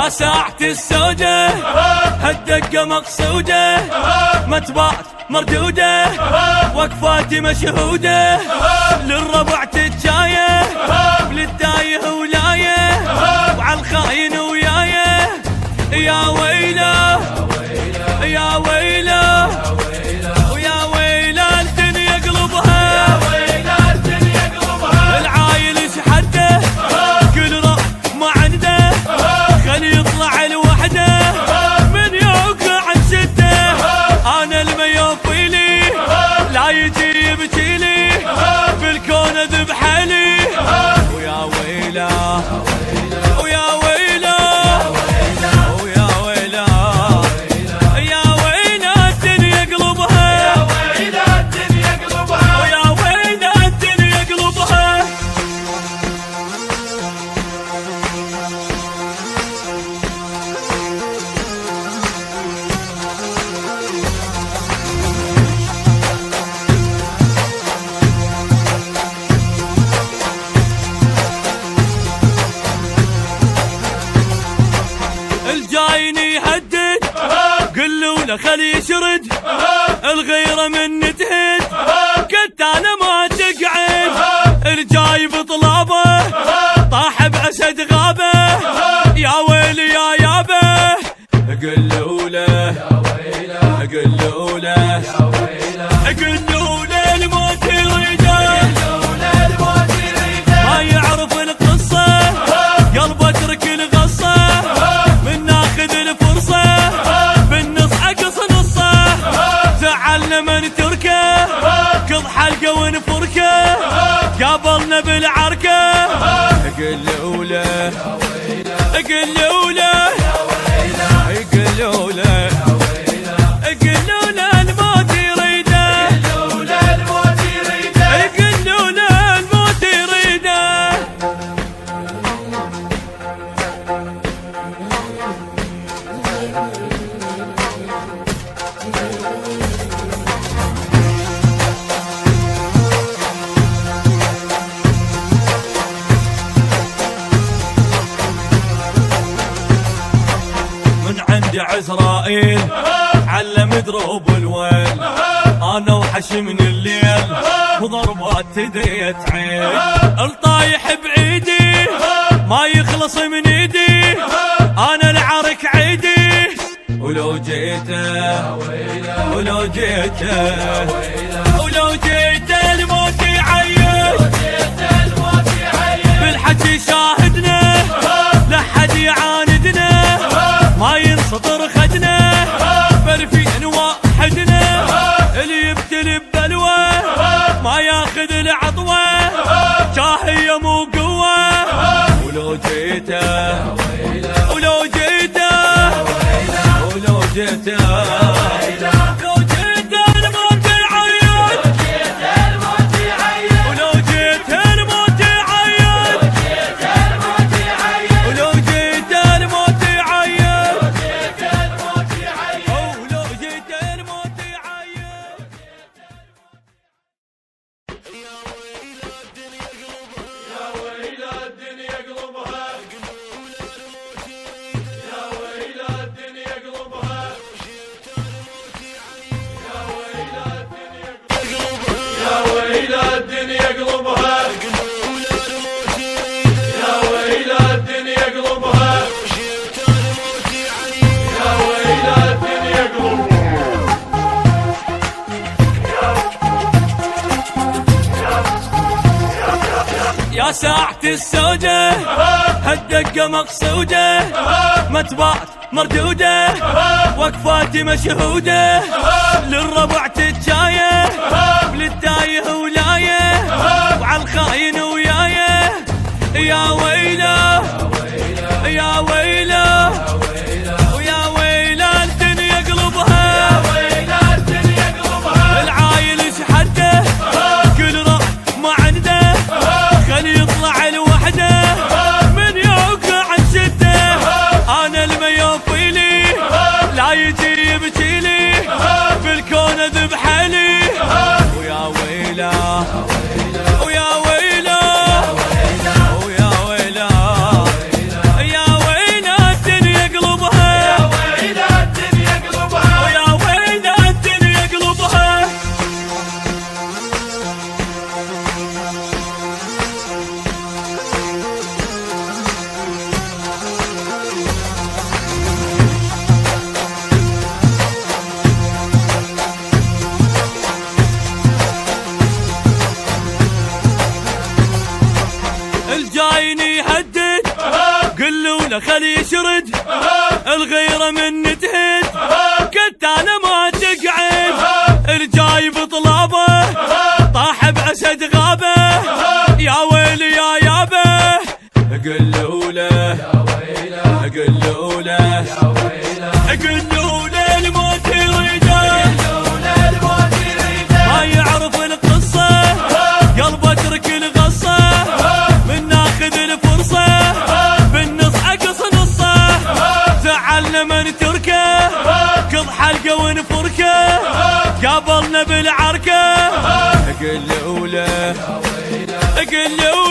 يا ساعة السودة هالدقة مقصودة ما تبات مردودة وقفاتي مشهودة للربع تتجايه للدايه ولايه وعلى الخاين ويايه يا ويله يا ويله ويا ويله الدنيا قلبها العايل شحده كل راح ما عنده خلي يطلع لوحده من يوقع عن شده انا الميوفيلي لا يجي يبكيلي بالكون اذبح لي ويا ويله ويا ويله ويا ويله يا ويله الدنيا قلبها ويا ويله الدنيا قلبها الجايني يهدد قلوا له خلي يشرد الغيرة من تهد قلت انا ما تقعد الجاي بطلابه طاح بأسد غابه يا ويلي يا يابه قلوا له قلوا له قلوا له الموت يريده ما يعرف القصة قلبه اترك الغصة من ناخذ الفرصة بالنص عقص نصه زعلنا من تركه قض حلقه ونفركه قابلنا بالعركة قلوا له قلوا له قلوا له قلوا له الموت يريده قلوا له الموت يريده من عند عزرائيل علم دروب الويل انا وحش من الليل وضربات تديت عين الطايح بعيدي ما يخلص من ايدي انا العرك عيدي ولو جيته ولو جيته ولو جيته الموت يعيش بالحكي شاهدنا لحد يعاندنا ما ينسطر خدنا برفين واحدنا اللي يبتلي ببلوه ما ياخذ العطوه جاهية مو قوه ولو جيته ولو جيته ولو جيته الدنيا قلبها يا ويلة الدنيا قلبها يا ويلة الدنيا قلبها يا ساعة السودة هالدقة مقصودة ما تبات مردودة وقفاتي مشهودة للربع تتجايه للدايه ولايه وعلى الخاين ويايه يا ويله يا ويله ويا ويله الدنيا قلبها العايل شحده كل راح ما عنده خلي يطلع لوحده من يوقع عن شده انا الميوفيلي لا يجي يبكيلي بالكون اذبح لي ويا ويله ويا ويله يهدد قلوا له خلي يشرد الغيرة من تهد قتاله ما تقعد الجايب طلابه طاح بعسد غابه يا ويلي يا يابه قلوا له قلوا له قلوا له الموت يريده ما يعرف القصة قلبه اترك الغصة من ناخذ الفرصة بالنص عقص نصه زعلنا من تركه كض حلقه ونفركه قابلنا بالعركة قلوا له قلوا